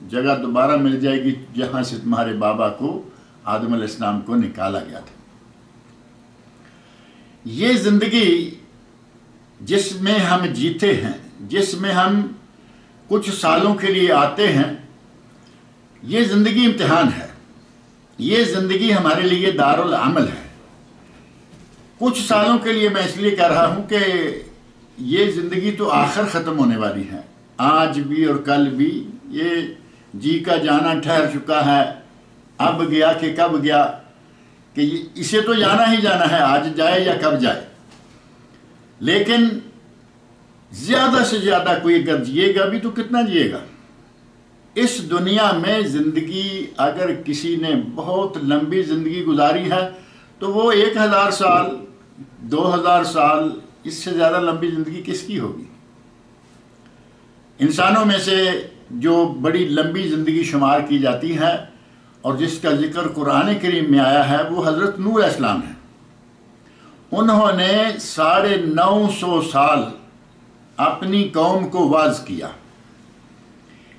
جگہ دوبارہ مل جائے گی جہاں سے تمہارے بابا کو آدم علیہ السلام کو نکالا گیا تھا۔ یہ زندگی جس میں ہم جیتے ہیں، جس میں ہم کچھ سالوں کے لیے آتے ہیں، یہ زندگی امتحان ہے، یہ زندگی ہمارے لیے دارالعمل ہے۔ کچھ سالوں کے لیے میں اس لیے کہہ رہا ہوں کہ یہ زندگی تو آخر ختم ہونے والی ہے، آج بھی اور کل بھی، یہ جی کا جانا ٹھہر چکا ہے، اب گیا کہ کب گیا، کہ اسے تو جانا ہی جانا ہے، آج جائے یا کب جائے۔ لیکن زیادہ سے زیادہ کوئی اگر جیے گا بھی تو کتنا جیے گا؟ اس دنیا میں زندگی اگر کسی نے بہت لمبی زندگی گزاری ہے تو وہ 1000 سال 2000 سال، اس سے زیادہ لمبی زندگی کس کی ہوگی؟ انسانوں میں سے جو بڑی لمبی زندگی شمار کی جاتی ہے اور جس کا ذکر قرآن کریم میں آیا ہے وہ حضرت نوح علیہ السلام ہے۔ انہوں نے 950 سال اپنی قوم کو واعظ کیا،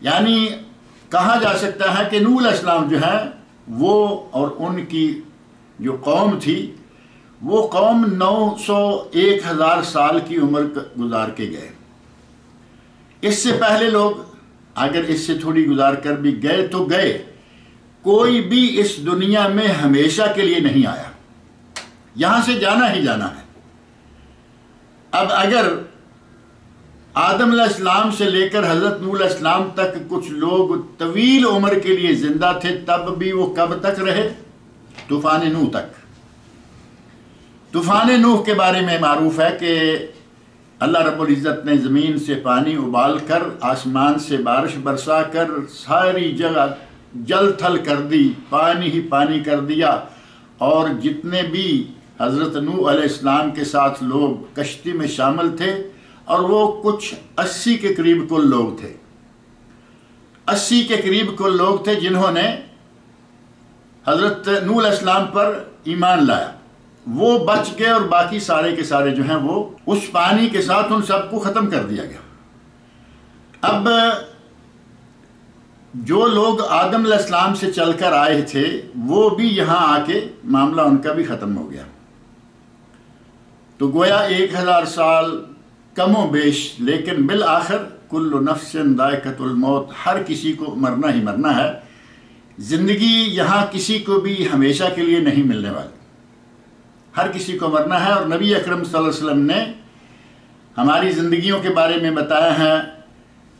یعنی کہا جا سکتا ہے کہ نوح علیہ السلام جو ہے وہ اور ان کی جو قوم تھی وہ قوم 1000 سال کی عمر گزار کے گئے۔ اس سے پہلے لوگ اگر اس سے تھوڑی گزار کر بھی گئے تو گئے، کوئی بھی اس دنیا میں ہمیشہ کے لیے نہیں آیا، یہاں سے جانا ہی جانا ہے۔ اب اگر آدم علیہ السلام سے لے کر حضرت نوح علیہ السلام تک کچھ لوگ طویل عمر کے لیے زندہ تھے، تب بھی وہ کب تک رہے؟ طوفان نوح تک۔ طوفان نوح کے بارے میں معروف ہے کہ اللہ رب العزت نے زمین سے پانی ابال کر، آسمان سے بارش برسا کر ساری جگہ جل تھل کر دی، پانی ہی پانی کر دیا، اور جتنے بھی حضرت نوح علیہ السلام کے ساتھ لوگ کشتی میں شامل تھے، اور وہ کچھ 80 کے قریب کل لوگ تھے، 80 کے قریب کل لوگ تھے جنہوں نے حضرت نوح علیہ السلام پر ایمان لایا، وہ بچ گئے، اور باقی سارے کے سارے جو ہیں وہ اس پانی کے ساتھ ان سب کو ختم کر دیا گیا۔ اب جو لوگ آدم علیہ السلام سے چل کر آئے تھے وہ بھی یہاں آ کے معاملہ ان کا بھی ختم ہو گیا۔ تو گویا 1000 سال کم و بیش، لیکن بالآخر کل نفس ذائقۃ الموت، ہر کسی کو مرنا ہی مرنا ہے۔ زندگی یہاں کسی کو بھی ہمیشہ کے لیے نہیں ملنے والی، ہر کسی کو مرنا ہے۔ اور نبی اکرم صلی اللہ علیہ وسلم نے ہماری زندگیوں کے بارے میں بتایا ہے،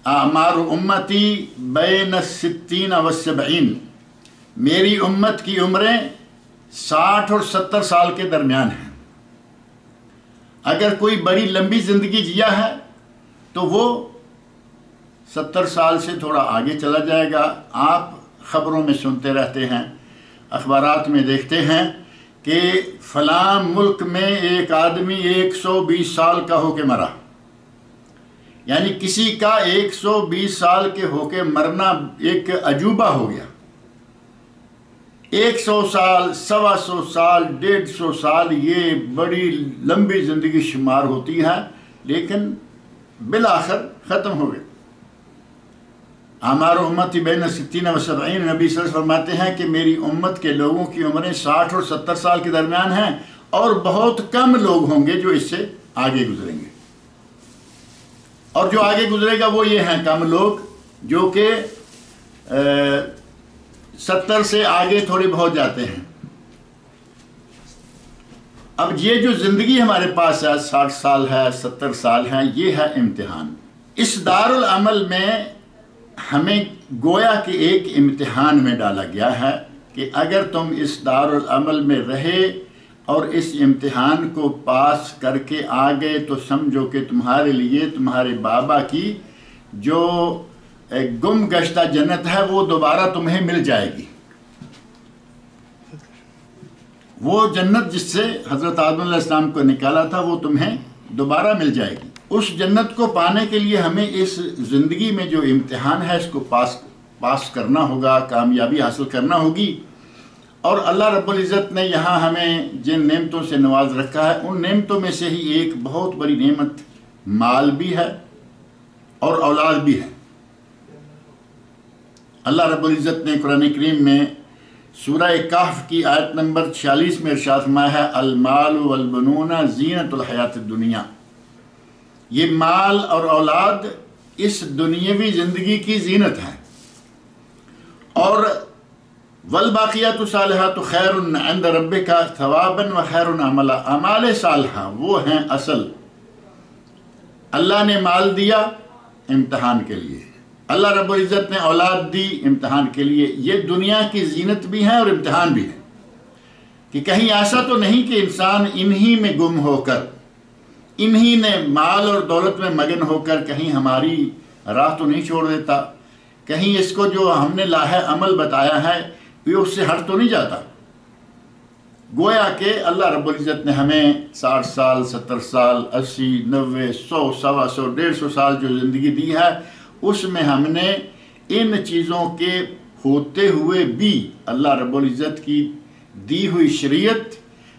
اعمار امتی بین 60 و 70، میری امت کی عمریں 60 اور 70 سال کے درمیان ہیں۔ اگر کوئی بڑی لمبی زندگی جیا ہے تو وہ 70 سال سے تھوڑا آگے چلا جائے گا۔ آپ خبروں میں سنتے رہتے ہیں، اخبارات میں دیکھتے ہیں کہ فلاں ملک میں ایک آدمی 120 سال کا ہو کے مرا، یعنی کسی کا 120 سال کے ہو کے مرنا ایک عجوبہ ہو گیا۔ 100 سال، 125 سال، 150 سال یہ بڑی لمبی زندگی شمار ہوتی ہے، لیکن بالآخر ختم ہو گئے۔ اعمار امتی بین 60 و 70، نبی صلی اللہ علیہ وسلم فرماتے ہیں کہ میری امت کے لوگوں کی عمریں 60 اور 70 سال کے درمیان ہیں، اور بہت کم لوگ ہوں گے جو اس سے آگے گزریں گے۔ اور جو آگے گزرے گا وہ یہ ہیں کم لوگ جو کہ 70 سے آگے تھوڑے بہت جاتے ہیں۔ اب یہ جو زندگی ہمارے پاس ہے، 60 سال ہے، 70 سال ہے، یہ ہے امتحان۔ اس دارالعمل میں ہمیں گویا کہ ایک امتحان میں ڈالا گیا ہے کہ اگر تم اس دارالعمل میں رہے اور اس امتحان کو پاس کر کے آ گئے تو سمجھو کہ تمہارے لیے تمہارے بابا کی جو گم گشتہ جنت ہے وہ دوبارہ تمہیں مل جائے گی۔ وہ جنت جس سے حضرت آدم علیہ السلام کو نکالا تھا وہ تمہیں دوبارہ مل جائے گی۔ اس جنت کو پانے کے لیے ہمیں اس زندگی میں جو امتحان ہے اس کو پاس کرنا ہوگا، کامیابی حاصل کرنا ہوگی۔ اور اللہ رب العزت نے یہاں ہمیں جن نعمتوں سے نواز رکھا ہے ان نعمتوں میں سے ہی ایک بہت بڑی نعمت مال بھی ہے اور اولاد بھی ہے۔ اللہ رب العزت نے قرآن کریم میں سورہ کہف کی آیت نمبر 46 میں ارشاد فرمایا ہے المال والبنون زینت الحیات الدنیا، یہ مال اور اولاد اس دنیاوی زندگی کی زینت ہے، اور والباقیات الصالحات خیر عند ربک ثوابا وخیر عملا، اعمال صالحہ وہ ہیں اصل۔ اللہ نے مال دیا امتحان کے لیے، اللہ رب العزت نے اولاد دی امتحان کے لیے، یہ دنیا کی زینت بھی ہے اور امتحان بھی ہے، کہ کہیں ایسا تو نہیں کہ انسان انہی میں گم ہو کر، انہی نے مال اور دولت میں مگن ہو کر کہیں ہماری راہ تو نہیں چھوڑ دیتا، کہیں اس کو جو ہم نے لاہ عمل بتایا ہے یہ اس سے ہٹ تو نہیں جاتا۔ گویا کہ اللہ رب العزت نے ہمیں 60 سال 70 سال 80 90 100 125 150 سال جو زندگی دی ہے، اس میں ہم نے ان چیزوں کے ہوتے ہوئے بھی اللہ رب العزت کی دی ہوئی شریعت،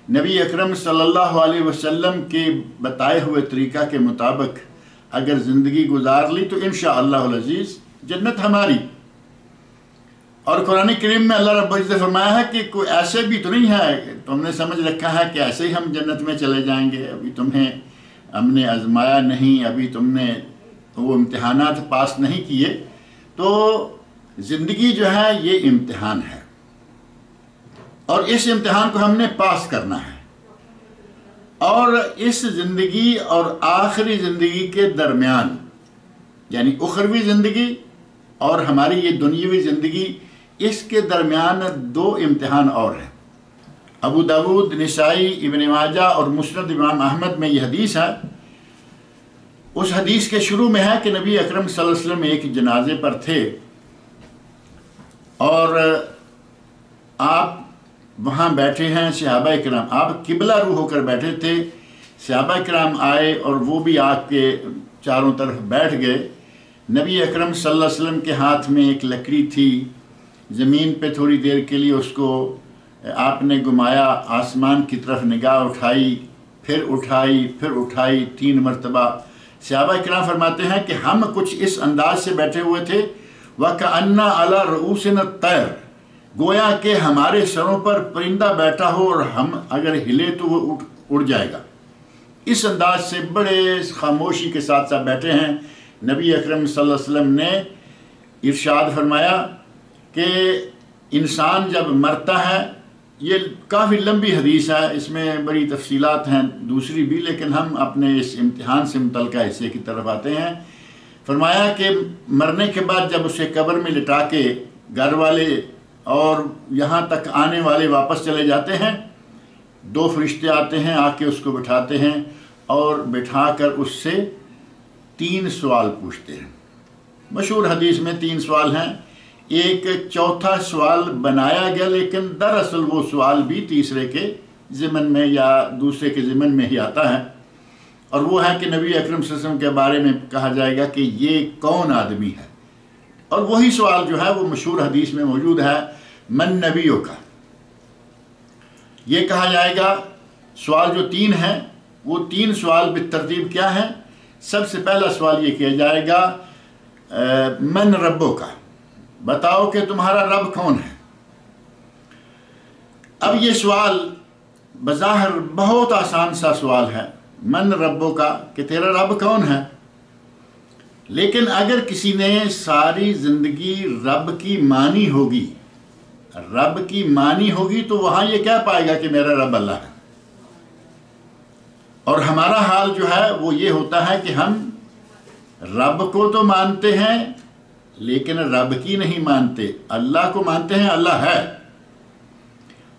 نبی اکرم صلی اللہ علیہ وسلم کے بتائے ہوئے طریقہ کے مطابق اگر زندگی گزار لی تو انشاءاللہ العزیز جنت ہماری۔ اور قرآن کریم میں اللہ رب العزت فرمایا ہے کہ کوئی ایسے بھی تو نہیں ہے کہ تم نے سمجھ رکھا ہے کہ ایسے ہی ہم جنت میں چلے جائیں گے، ابھی تمہیں ہم نے آزمایا نہیں، ابھی تم نے وہ امتحانات پاس نہیں کیے۔ تو زندگی جو ہے یہ امتحان ہے، اور اس امتحان کو ہم نے پاس کرنا ہے، اور اس زندگی اور آخری زندگی کے درمیان، یعنی اخروی زندگی اور ہماری یہ دنیاوی زندگی، اس کے درمیان 2 امتحان اور ہیں۔ ابو داود، نسائی، ابن ماجہ اور مسند امام احمد میں یہ حدیث ہے۔ اس حدیث کے شروع میں ہے کہ نبی اکرم صلی اللہ علیہ وسلم ایک جنازے پر تھے، اور آپ وہاں بیٹھے ہیں، صحابہ کرام، آپ قبلہ رو ہو کر بیٹھے تھے، صحابہ کرام آئے اور وہ بھی آپ کے چاروں طرف بیٹھ گئے۔ نبی اکرم صلی اللہ علیہ وسلم کے ہاتھ میں ایک لکڑی تھی، زمین پہ تھوڑی دیر کے لیے اس کو آپ نے گھمایا، آسمان کی طرف نگاہ اٹھائی، پھر اٹھائی، پھر اٹھائی 3 مرتبہ۔ صحابہ کرام فرماتے ہیں کہ ہم کچھ اس انداز سے بیٹھے ہوئے تھے وَكَأَنَّ عَلَى رُؤُوسِنَا الطَّيْرُ، گویا کہ ہمارے سروں پر پرندہ بیٹھا ہو اور ہم اگر ہلے تو وہ اڑ جائے گا۔ اس انداز سے بڑے خاموشی کے ساتھ ساتھ بیٹھے ہیں۔ نبی اکرم صلی اللہ علیہ وسلم نے ارشاد فرمایا کہ انسان جب مرتا ہے، یہ کافی لمبی حدیث ہے، اس میں بڑی تفصیلات ہیں دوسری بھی، لیکن ہم اپنے اس امتحان سے متعلقہ حصے کی طرف آتے ہیں۔ فرمایا کہ مرنے کے بعد جب اسے قبر میں لٹا کے گھر والے اور یہاں تک آنے والے واپس چلے جاتے ہیں، 2 فرشتے آتے ہیں، آ کے اس کو بٹھاتے ہیں اور بٹھا کر اس سے 3 سوال پوچھتے ہیں۔ مشہور حدیث میں 3 سوال ہیں، ایک چوتھا سوال بنایا گیا، لیکن دراصل وہ سوال بھی تیسرے کے ضمن میں یا دوسرے کے ضمن میں ہی آتا ہے، اور وہ ہے کہ نبی اکرم صلی اللہ علیہ وسلم کے بارے میں کہا جائے گا کہ یہ کون آدمی ہے، اور وہی سوال جو ہے وہ مشہور حدیث میں موجود ہے، من نبیوں کا۔ یہ کہا جائے گا، سوال جو 3 ہیں وہ 3 سوال بالترتیب کیا ہیں؟ سب سے پہلا سوال یہ کیا جائے گا من ربوں کا، بتاؤ کہ تمہارا رب کون ہے۔ اب یہ سوال بظاہر بہت آسان سا سوال ہے، من ربوں کا، کہ تیرا رب کون ہے، لیکن اگر کسی نے ساری زندگی رب کی مانی ہوگی تو وہاں یہ کہہ پائے گا کہ میرا رب اللہ ہے۔ اور ہمارا حال جو ہے وہ یہ ہوتا ہے کہ ہم رب کو تو مانتے ہیں لیکن رب کی نہیں مانتے، اللہ کو مانتے ہیں، اللہ ہے،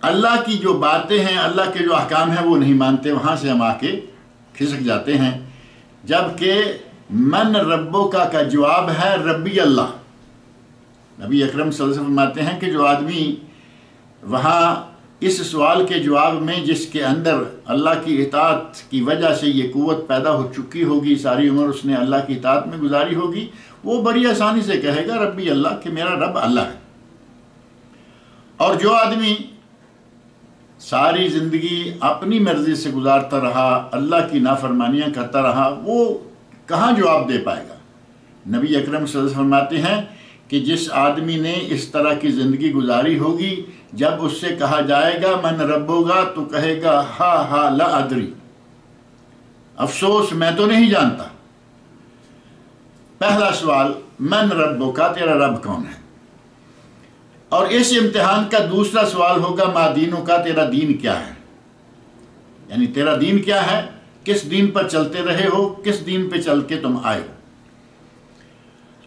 اللہ کی جو باتیں ہیں، اللہ کے جو احکام ہیں وہ نہیں مانتے، وہاں سے ہم آ کے کھسک جاتے ہیں۔ جبکہ من ربوں کا جواب ہے ربی اللہ۔ نبی اکرم صلی اللہ علیہ وسلم فرماتے ہیں کہ جو آدمی وہاں اس سوال کے جواب میں جس کے اندر اللہ کی اطاعت کی وجہ سے یہ قوت پیدا ہو چکی ہوگی، ساری عمر اس نے اللہ کی اطاعت میں گزاری ہوگی، وہ بڑی آسانی سے کہے گا ربی اللہ، کہ میرا رب اللہ ہے۔ اور جو آدمی ساری زندگی اپنی مرضی سے گزارتا رہا، اللہ کی نافرمانیاں کرتا رہا، وہ کہاں جواب دے پائے گا؟ نبی اکرم صلی اللہ علیہ وسلم فرماتے ہیں کہ جس آدمی نے اس طرح کی زندگی گزاری ہوگی، جب اس سے کہا جائے گا من ربوگا تو کہے گا ہا ہا لا ادری، افسوس میں تو نہیں جانتا۔ پہلا سوال من ربوگا، تیرا رب کون ہے؟ اور اس امتحان کا دوسرا سوال ہوگا ما دینوں کا، تیرا دین کیا ہے؟ یعنی تیرا دین کیا ہے، کس دین پر چلتے رہے ہو، کس دین پہ چل کے تم آئے ہو۔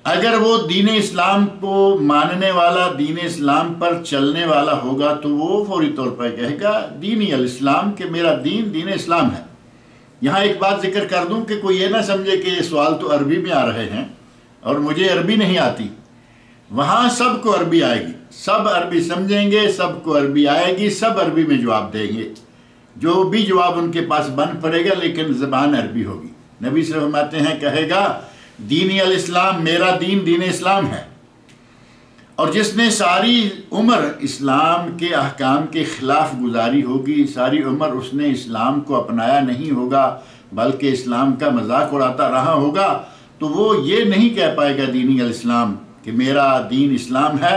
اگر وہ دین اسلام کو ماننے والا، دین اسلام پر چلنے والا ہوگا تو وہ فوری طور پر کہے گا دینی الاسلام، کہ میرا دین دین اسلام ہے۔ یہاں ایک بات ذکر کر دوں کہ کوئی یہ نہ سمجھے کہ یہ سوال تو عربی میں آ رہے ہیں اور مجھے عربی نہیں آتی۔ وہاں سب کو عربی آئے گی، سب عربی سمجھیں گے، سب کو عربی آئے گی، سب عربی میں جواب دیں گے، جو بھی جواب ان کے پاس بن پڑے گا، لیکن زبان عربی ہوگی۔ نبی صلی اللہ علیہ وسلم فرماتے ہیں، کہے گا دینی الاسلام، میرا دین دین اسلام ہے۔ اور جس نے ساری عمر اسلام کے احکام کے خلاف گزاری ہوگی، ساری عمر اس نے اسلام کو اپنایا نہیں ہوگا بلکہ اسلام کا مذاق اڑاتا رہا ہوگا، تو وہ یہ نہیں کہہ پائے گا دینی الاسلام کہ میرا دین اسلام ہے،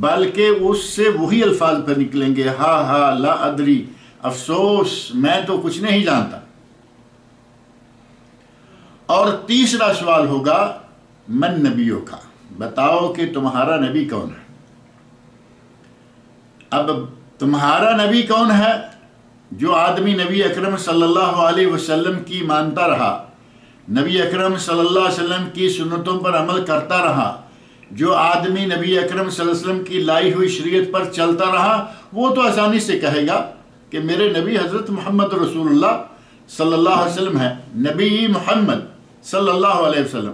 بلکہ اس سے وہی الفاظ پر نکلیں گے ہا ہا لا ادری، افسوس میں تو کچھ نہیں جانتا۔ اور تیسرا سوال ہوگا من نبیوں کا، بتاؤ کہ تمہارا نبی کون ہے؟ اب تمہارا نبی کون ہے؟ جو آدمی نبی اکرم صلی اللہ علیہ وسلم کی مانتا رہا، نبی اکرم صلی اللہ علیہ وسلم کی سنتوں پر عمل کرتا رہا، جو آدمی نبی اکرم صلی اللہ علیہ وسلم کی لائی ہوئی شریعت پر چلتا رہا، وہ تو آسانی سے کہے گا کہ میرے نبی حضرت محمد رسول اللہ صلی اللہ علیہ وسلم ہے، نبی محمد صلی اللہ علیہ وسلم۔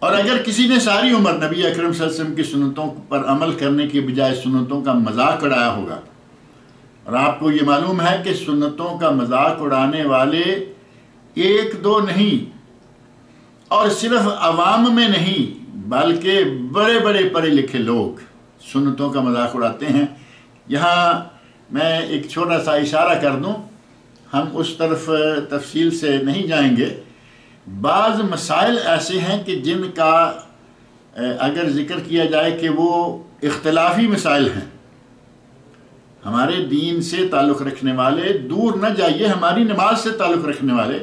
اور اگر کسی نے ساری عمر نبی اکرم صلی اللہ علیہ وسلم کی سنتوں پر عمل کرنے کی بجائے سنتوں کا مذاق اڑایا ہوگا، اور آپ کو یہ معلوم ہے کہ سنتوں کا مذاق اڑانے والے ایک دو نہیں، اور صرف عوام میں نہیں بلکہ بڑے بڑے پڑھے لکھے لوگ سنتوں کا مذاق اڑاتے ہیں۔ یہاں میں ایک چھوٹا سا اشارہ کر دوں، ہم اس طرف تفصیل سے نہیں جائیں گے۔ بعض مسائل ایسے ہیں کہ جن کا اگر ذکر کیا جائے کہ وہ اختلافی مسائل ہیں، ہمارے دین سے تعلق رکھنے والے، دور نہ جائیے ہماری نماز سے تعلق رکھنے والے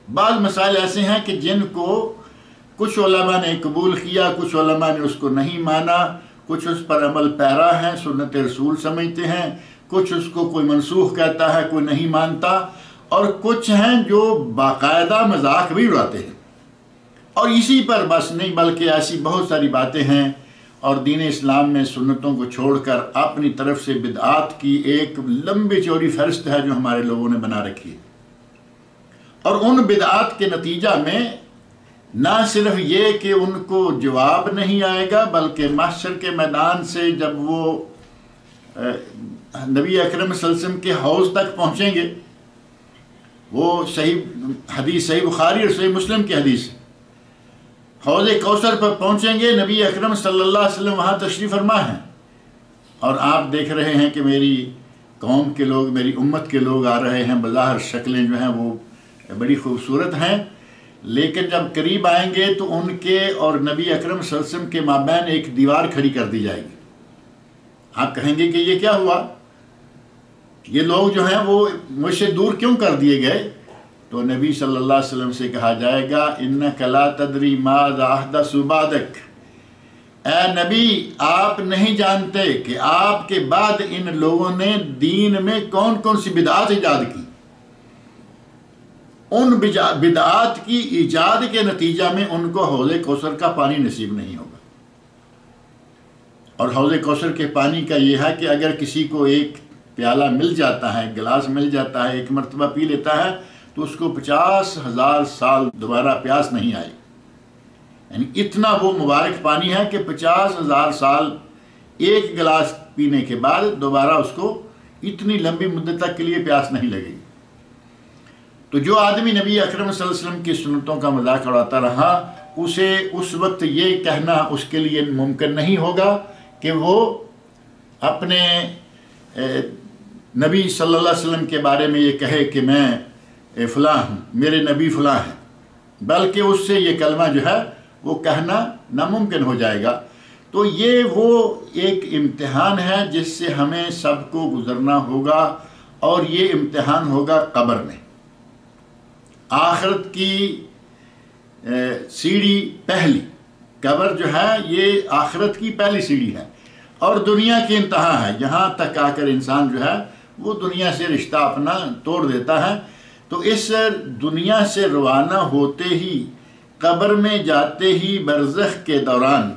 بعض مسائل ایسے ہیں کہ جن کو کچھ علماء نے قبول کیا، کچھ علماء نے اس کو نہیں مانا، کچھ اس پر عمل پیرا ہیں، سنت رسول سمجھتے ہیں، کچھ اس کو کوئی منسوخ کہتا ہے، کوئی نہیں مانتا، اور کچھ ہیں جو باقاعدہ مذاق بھی اڑاتے ہیں۔ اور اسی پر بس نہیں بلکہ ایسی بہت ساری باتیں ہیں، اور دین اسلام میں سنتوں کو چھوڑ کر اپنی طرف سے بدعات کی ایک لمبی چوڑی فہرست ہے جو ہمارے لوگوں نے بنا رکھی ہے۔ اور ان بدعات کے نتیجہ میں نہ صرف یہ کہ ان کو جواب نہیں آئے گا، بلکہ محشر کے میدان سے جب وہ نبی اکرم صلی اللہ علیہ وسلم کے حوض تک پہنچیں گے، وہ صحیح حدیث، صحیح بخاری اور صحیح مسلم کی حدیث، حوض کوثر پر پہنچیں گے، نبی اکرم صلی اللہ علیہ وسلم وہاں تشریف فرما ہیں، اور آپ دیکھ رہے ہیں کہ میری قوم کے لوگ، میری امت کے لوگ آ رہے ہیں، بظاہر شکلیں جو ہیں وہ بڑی خوبصورت ہیں، لیکن جب قریب آئیں گے تو ان کے اور نبی اکرم صلی اللہ علیہ وسلم کے مابین ایک دیوار کھڑی کر دی جائے گی۔ آپ کہیں گے کہ یہ کیا ہوا، یہ لوگ جو ہیں وہ مجھ سے دور کیوں کر دیے گئے؟ تو نبی صلی اللہ علیہ وسلم سے کہا جائے گا اِنَّكَ لَا تَدْرِي مَاذَا أَحْدَثُ بَعْدَكَ، اے نبی آپ نہیں جانتے کہ آپ کے بعد ان لوگوں نے دین میں کون کون سی بدعات ایجاد کی۔ ان بدعات کی ایجاد کے نتیجہ میں ان کو حوض کوثر کا پانی نصیب نہیں ہوگا۔ اور حوض کوثر کے پانی کا یہ ہے کہ اگر کسی کو ایک پیالہ مل جاتا ہے، گلاس مل جاتا ہے، ایک مرتبہ پی لیتا ہے تو اس کو 50,000 سال دوبارہ پیاس نہیں آئے، یعنی اتنا وہ مبارک پانی ہے کہ 50,000 سال ایک گلاس پینے کے بعد دوبارہ اس کو اتنی لمبی مدت تک کے لیے پیاس نہیں لگے گی۔ تو جو آدمی نبی اکرم صلی اللہ علیہ وسلم کی سنتوں کا مذاق اڑاتا رہا، اسے اس وقت یہ کہنا اس کے لیے ممکن نہیں ہوگا کہ وہ اپنے نبی صلی اللہ علیہ وسلم کے بارے میں یہ کہے کہ میں فلاں ہوں، میرے نبی فلاں ہیں، بلکہ اس سے یہ کلمہ جو ہے وہ کہنا ناممکن ہو جائے گا۔ تو یہ وہ ایک امتحان ہے جس سے ہمیں سب کو گزرنا ہوگا، اور یہ امتحان ہوگا قبر میں۔ آخرت کی سیڑھی پہلی، قبر جو ہے یہ آخرت کی پہلی سیڑھی ہے اور دنیا کی انتہا ہے۔ یہاں تک آ کر انسان جو ہے وہ دنیا سے رشتہ اپنا توڑ دیتا ہے۔ تو اس دنیا سے روانہ ہوتے ہی، قبر میں جاتے ہی، برزخ کے دوران،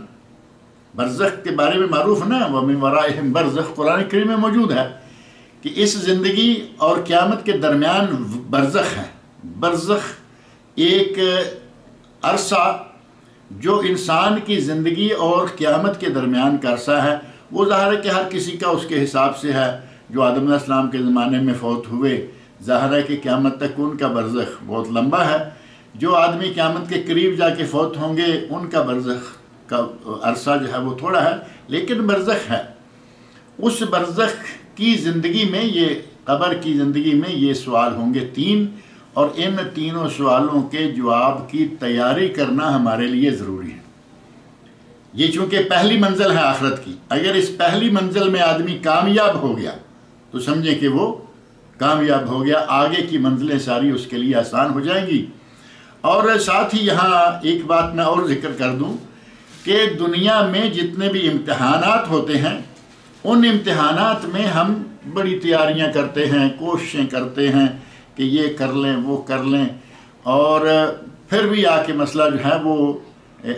برزخ کے بارے میں معروف نا، وَمِن وَرَائِهِمْ برزخ قرآن کریم میں موجود ہے کہ اس زندگی اور قیامت کے درمیان برزخ ہے۔ برزخ ایک عرصہ جو انسان کی زندگی اور قیامت کے درمیان کا عرصہ ہے، وہ ظاہر ہے کہ ہر کسی کا اس کے حساب سے ہے۔ جو آدم علیہ السلام کے زمانے میں فوت ہوئے، ظاہر ہے کہ قیامت تک ان کا برزخ بہت لمبا ہے۔ جو آدمی قیامت کے قریب جا کے فوت ہوں گے، ان کا برزخ کا عرصہ جو ہے وہ تھوڑا ہے، لیکن برزخ ہے۔ اس برزخ کی زندگی میں، یہ قبر کی زندگی میں یہ سوال ہوں گے 3، اور ان تینوں سوالوں کے جواب کی تیاری کرنا ہمارے لیے ضروری ہے۔ یہ چونکہ پہلی منزل ہے آخرت کی، اگر اس پہلی منزل میں آدمی کامیاب ہو گیا تو سمجھیں کہ وہ کامیاب ہو گیا، آگے کی منزلیں ساری اس کے لیے آسان ہو جائیں گی۔ اور ساتھ ہی یہاں ایک بات میں اور ذکر کر دوں کہ دنیا میں جتنے بھی امتحانات ہوتے ہیں، ان امتحانات میں ہم بڑی تیاریاں کرتے ہیں، کوششیں کرتے ہیں کہ یہ کر لیں وہ کر لیں، اور پھر بھی آ کے مسئلہ جو ہے وہ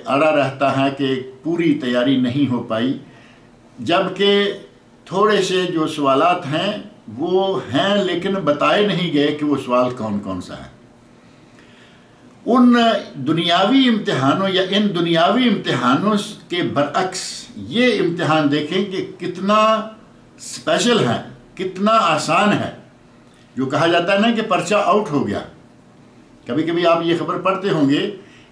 اڑا رہتا ہے کہ پوری تیاری نہیں ہو پائی، جبکہ تھوڑے سے جو سوالات ہیں وہ ہیں لیکن بتائے نہیں گئے کہ وہ سوال کون کون سا ہے۔ ان دنیاوی امتحانوں یا ان دنیاوی امتحانوں کے برعکس یہ امتحان دیکھیں کہ کتنا اسپیشل ہے، کتنا آسان ہے۔ جو کہا جاتا ہے نا کہ پرچہ آؤٹ ہو گیا، کبھی کبھی آپ یہ خبر پڑھتے ہوں گے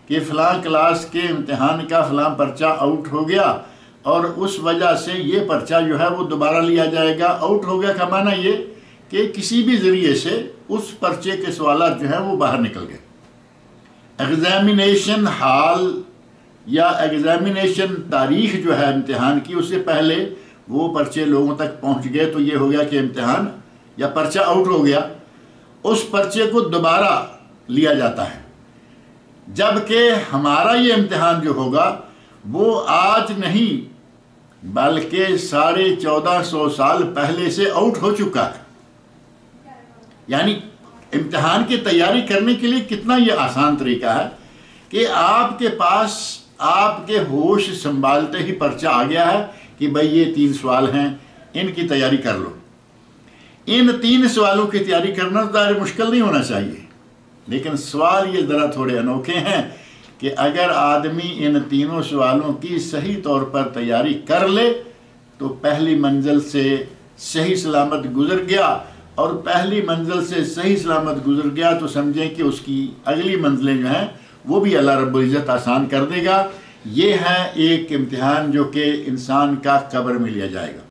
کہ فلاں کلاس کے امتحان کا فلاں پرچہ آؤٹ ہو گیا، اور اس وجہ سے یہ پرچہ جو ہے وہ دوبارہ لیا جائے گا۔ آؤٹ ہو گیا کا معنی یہ کہ کسی بھی ذریعے سے اس پرچے کے سوالات جو ہیں وہ باہر نکل گئے۔ ایگزامینیشن ہال یا ایگزامینیشن تاریخ جو ہے امتحان کی، اس سے پہلے وہ پرچے لوگوں تک پہنچ گئے، تو یہ ہو گیا کہ امتحان یا پرچہ آؤٹ ہو گیا۔ اس پرچے کو دوبارہ لیا جاتا ہے، جبکہ ہمارا یہ امتحان جو ہوگا وہ آج نہیں بلکہ 1450 سال پہلے سے آؤٹ ہو چکا ہے۔ یعنی امتحان کی تیاری کرنے کے لیے کتنا یہ آسان طریقہ ہے کہ آپ کے پاس آپ کے ہوش سنبھالتے ہی پرچہ آ گیا ہے کہ بھئی یہ 3 سوال ہیں، ان کی تیاری کر لو۔ ان 3 سوالوں کی تیاری کرنا ظاہر مشکل نہیں ہونا چاہیے، لیکن سوال یہ ذرا تھوڑے انوکھے ہیں کہ اگر آدمی ان 3 سوالوں کی صحیح طور پر تیاری کر لے تو پہلی منزل سے صحیح سلامت گزر گیا، اور پہلی منزل سے صحیح سلامت گزر گیا تو سمجھیں کہ اس کی اگلی منزلیں جو ہیں وہ بھی اللہ رب العزت آسان کر دے گا۔ یہ ہے ایک امتحان جو کہ انسان کا قبر میں لیا جائے گا۔